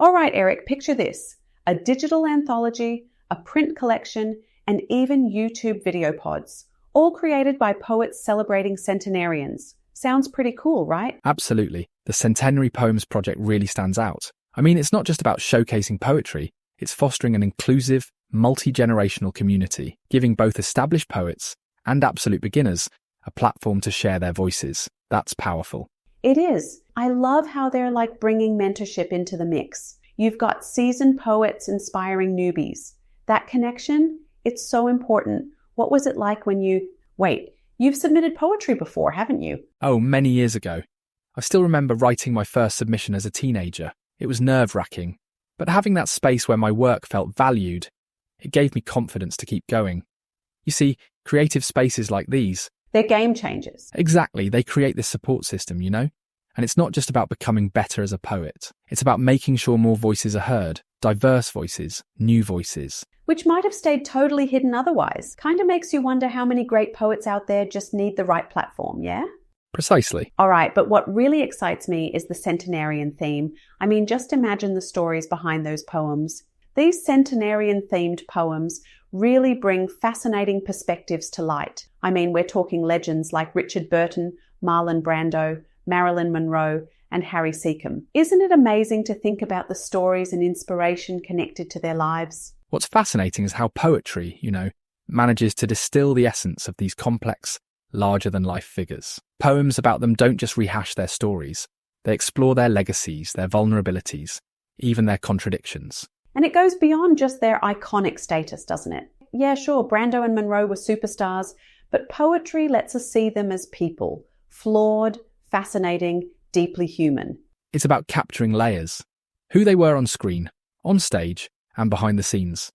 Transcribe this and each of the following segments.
All right, Eric, picture this: a digital anthology, a print collection, and even YouTube video pods, all created by poets celebrating centenarians. Sounds pretty cool, right? Absolutely. The Centenary Poems project really stands out. I mean, it's not just about showcasing poetry, it's fostering an inclusive, multi-generational community, giving both established poets and absolute beginners a platform to share their voices. That's powerful. It is. I love how they're like bringing mentorship into the mix. You've got seasoned poets inspiring newbies. That connection, it's so important. What was it like when you've submitted poetry before, haven't you? Oh, many years ago. I still remember writing my first submission as a teenager. It was nerve-wracking, but having that space where my work felt valued, it gave me confidence to keep going. You see, creative spaces like these, They're game changers. exactly, they create this support system, you know? And it's not just about becoming better as a poet. It's about making sure more voices are heard, diverse voices, new voices. Which might have stayed totally hidden otherwise. Kind of makes you wonder how many great poets out there just need the right platform, yeah? Precisely. All right, but what really excites me is the centenarian theme. I mean, just imagine the stories behind those poems. These centenarian-themed poems really bring fascinating perspectives to light. I mean, we're talking legends like Richard Burton, Marlon Brando, Marilyn Monroe, and Harry Seacombe. Isn't it amazing to think about the stories and inspiration connected to their lives? What's fascinating is how poetry, manages to distill the essence of these complex, larger-than-life figures. Poems about them don't just rehash their stories. They explore their legacies, their vulnerabilities, even their contradictions. And it goes beyond just their iconic status, doesn't it? Yeah, sure, Brando and Monroe were superstars, but poetry lets us see them as people, flawed, fascinating, deeply human. It's about capturing layers. Who they were on screen, on stage, and behind the scenes.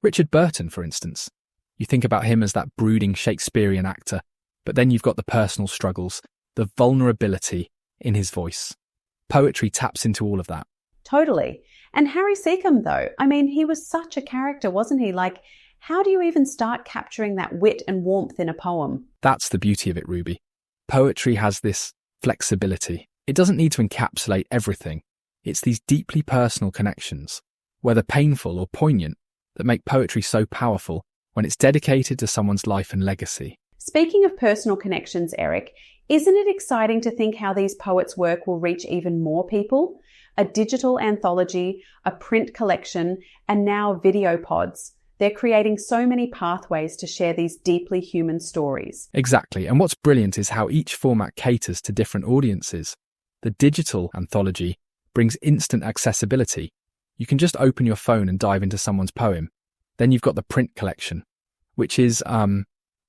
Richard Burton, for instance. You think about him as that brooding Shakespearean actor, but then you've got the personal struggles, the vulnerability in his voice. Poetry taps into all of that. Totally. And Harry Seacombe, though, I mean, he was such a character, wasn't he? Like, how do you even start capturing that wit and warmth in a poem? That's the beauty of it, Ruby. Poetry has this flexibility. It doesn't need to encapsulate everything. It's these deeply personal connections, whether painful or poignant, that make poetry so powerful when it's dedicated to someone's life and legacy. Speaking of personal connections, Eric, isn't it exciting to think how these poets' work will reach even more people? A digital anthology, a print collection, and now video pods. They're creating so many pathways to share these deeply human stories. Exactly, and what's brilliant is how each format caters to different audiences. The digital anthology brings instant accessibility. You can just open your phone and dive into someone's poem. Then you've got the print collection, which is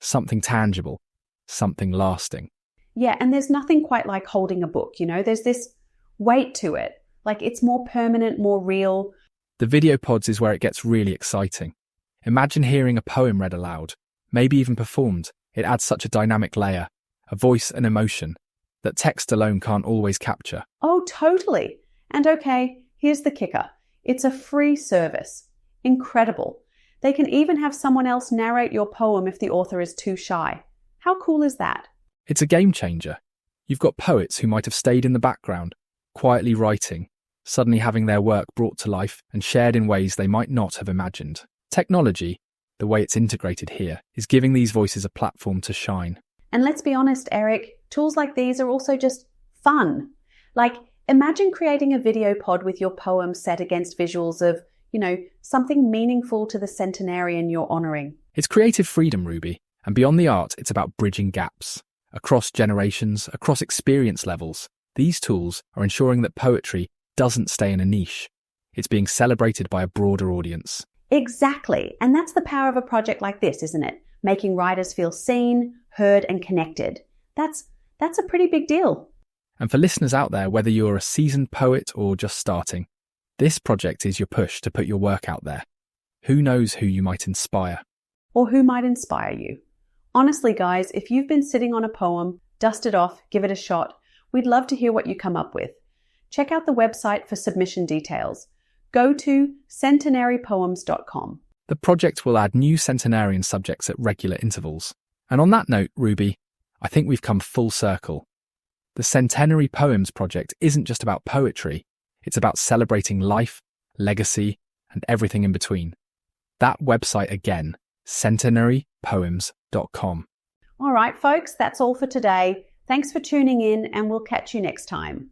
something tangible, something lasting. Yeah, and there's nothing quite like holding a book, There's this weight to it. Like, it's more permanent, more real. The video pods is where it gets really exciting. Imagine hearing a poem read aloud, maybe even performed. It adds such a dynamic layer, a voice and emotion, that text alone can't always capture. Oh, totally. And okay, here's the kicker. It's a free service. Incredible. They can even have someone else narrate your poem if the author is too shy. How cool is that? It's a game changer. You've got poets who might have stayed in the background, quietly writing, suddenly having their work brought to life and shared in ways they might not have imagined. Technology, the way it's integrated here, is giving these voices a platform to shine. And let's be honest, Eric, tools like these are also just fun. Like, imagine creating a video pod with your poem set against visuals of, something meaningful to the centenarian you're honouring. It's creative freedom, Ruby, and beyond the art, it's about bridging gaps. Across generations, across experience levels, these tools are ensuring that poetry doesn't stay in a niche. It's being celebrated by a broader audience. Exactly. And that's the power of a project like this, isn't it? Making writers feel seen, heard, and connected. That's a pretty big deal. And for listeners out there, whether you're a seasoned poet or just starting, this project is your push to put your work out there. Who knows who you might inspire? Or who might inspire you? Honestly, guys, if you've been sitting on a poem, dust it off, give it a shot. We'd love to hear what you come up with. Check out the website for submission details. Go to centenarypoems.com. The project will add new centenarian subjects at regular intervals. And on that note, Ruby, I think we've come full circle. The Centenary Poems project isn't just about poetry, It's about celebrating life, legacy, and everything in between. That website again, centenarypoems.com. All right, folks, that's all for today. Thanks for tuning in, and we'll catch you next time.